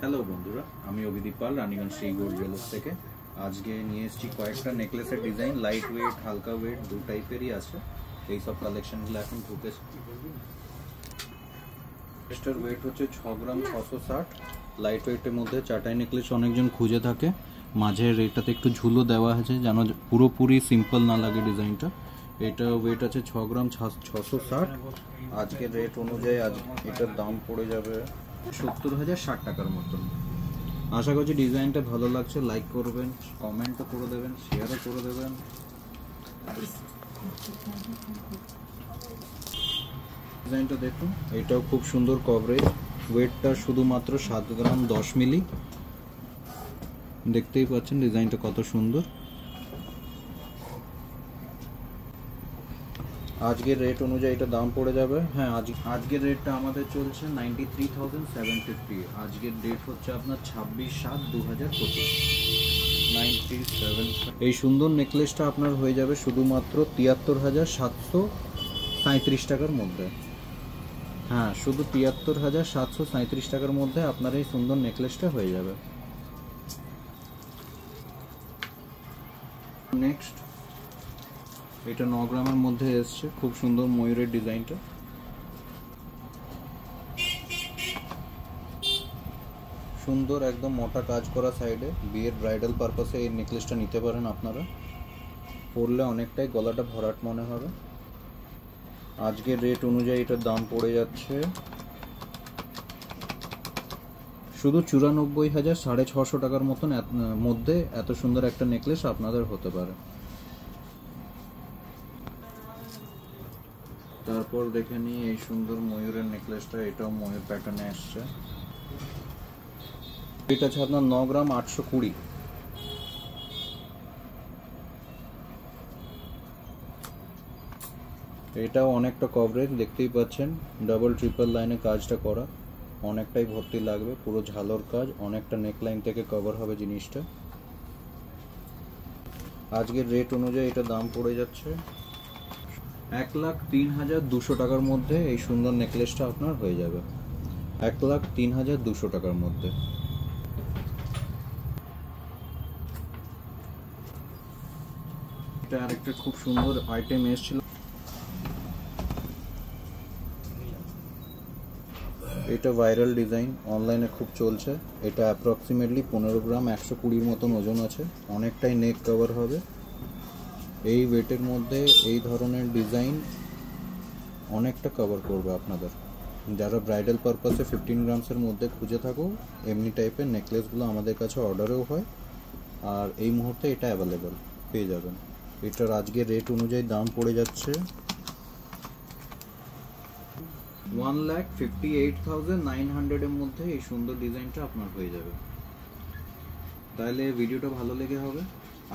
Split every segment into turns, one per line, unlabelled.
Hello বন্ধুরা, আমি অভিদীপ পাল Raniganj Shri gold jewellers থেকে। আজকে নিয়ে এসেছি কয়েকটা নেকলেসের ডিজাইন, লাইট ওয়েট হালকা ওয়েট দু টাইপেরই আছে। এই সব কালেকশনগুলো এখন ঢুকেছে। নেকলেসটার ওয়েট হচ্ছে 6 গ্রাম 660। লাইট ওয়েটের মধ্যে চাটাই নেকলেস অনেকজন খুঁজে থাকে, মাঝের এটাতে একটু ঝুলো দেওয়া আছে যেন পুরোপুরি সিম্পল না লাগে ডিজাইনটা। এটা ওয়েট আছে 6 গ্রাম 660। আজকের রেট অনুযায়ী আজ এটার দাম পড়ে যাবে 70,060 টাকার মতন। আশা করছি ডিজাইনটা ভালো লাগছে, লাইক করবেন, কমেন্টও করে দেবেন, শেয়ারও করে দেবেন। ডিজাইনটা দেখুন, এটাও খুব সুন্দর কভারেজ। ওয়েটটা শুধুমাত্র 7 গ্রাম 10 মিলি। দেখতেই পাচ্ছেন ডিজাইনটা কত সুন্দর। আজকের রেট অনুযায়ী এটা দাম পড়ে যাবে, হ্যাঁ আজকের রেটটা আমাদের চলছে 93,750। আজকের ডেট হচ্ছে আপনার 26/7/2025। 97। এই সুন্দর নেকলেসটা আপনার হয়ে যাবে শুধুমাত্র 73,737 টাকার মধ্যে। হ্যাঁ, শুধু 73,737 টাকার মধ্যে আপনার এই সুন্দর নেকলেসটা হয়ে যাবে। নেক্সট এটা 9 গ্রামের মধ্যে এসছে, খুব সুন্দর ময়ূরের ডিজাইনটা। সুন্দর একদম মোটা কাজ করা সাইডে। বিয়ের ব্রাইডাল পারপাসে এই নেকলেসটা নিতে পারেন আপনারা। পরলে অনেকটাই গলাটা ভরাট মনে হবে। আজকের রেট অনুযায়ী এটার দাম পড়ে যাচ্ছে শুধু 94,650 টাকার মতন মধ্যে এত সুন্দর একটা নেকলেস আপনাদের হতে পারে। তারপর দেখে নিই এই সুন্দর ময়ূরের নেকলেসটা। এটাও ময়ূর প্যাটার্নে আসছে। এটা আছে আপনার 9 গ্রাম 820। এটাও অনেকটা কভারেজ, দেখতেই পাচ্ছেন ডাবল ট্রিপল লাইনে কাজটা করা, অনেকটাই ভর্তি লাগবে, পুরো ঝালর কাজ, অনেকটা নেকলাইন থেকে কভার হবে জিনিসটা। আজকের রেট অনুযায়ী এটা দাম পড়ে যাচ্ছে 1,03,200 টাকার মধ্যে। এই সুন্দর নেকলেসটা আপনার হয়ে যাবে 1,03,200 টাকার মধ্যে। এটা আরেকটা খুব সুন্দর আইটেম এসেছিল। এটা ভাইরাল ডিজাইন, অনলাইনে খুব চলছে। এটা অ্যাপ্রক্সিমেটলি 15 গ্রাম 120 মতন ওজন আছে, অনেকটাই নেক কভার হবে। এই ওয়েটের মধ্যে এই ধরনের ডিজাইন অনেকটা কভার করবে আপনাদের। যারা ব্রাইডাল পারপাসে 15 গ্রামসের মধ্যে খুঁজে থাকো, এমনি টাইপের নেকলেসগুলো আমাদের কাছে অর্ডারেও হয়, আর এই মুহূর্তে এটা অ্যাভেলেবেল পেয়ে যাবেন। এটার আজকের রেট অনুযায়ী দাম পড়ে যাচ্ছে 1,58,900 এর মধ্যে। এই সুন্দর ডিজাইনটা আপনার হয়ে যাবে। তাহলে ভিডিওটা ভালো লেগে হবে।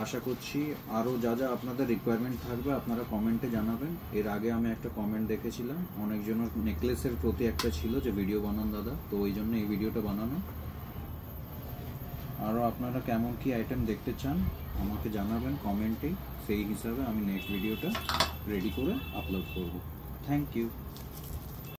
আশা করছি আরও যা যা আপনাদের রিকোয়ারমেন্ট থাকবে আপনারা কমেন্টে জানাবেন। এর আগে আমি একটা কমেন্ট দেখেছিলাম, অনেকজনের নেকলেসের প্রতি একটা ছিল যে ভিডিও বানান দাদা, তো ওই জন্য এই ভিডিওটা বানানো। আরও আপনারা কেমন কি আইটেম দেখতে চান আমাকে জানাবেন কমেন্টে, সেই হিসাবে আমি নেক্সট ভিডিওটা রেডি করে আপলোড করব। Thank you.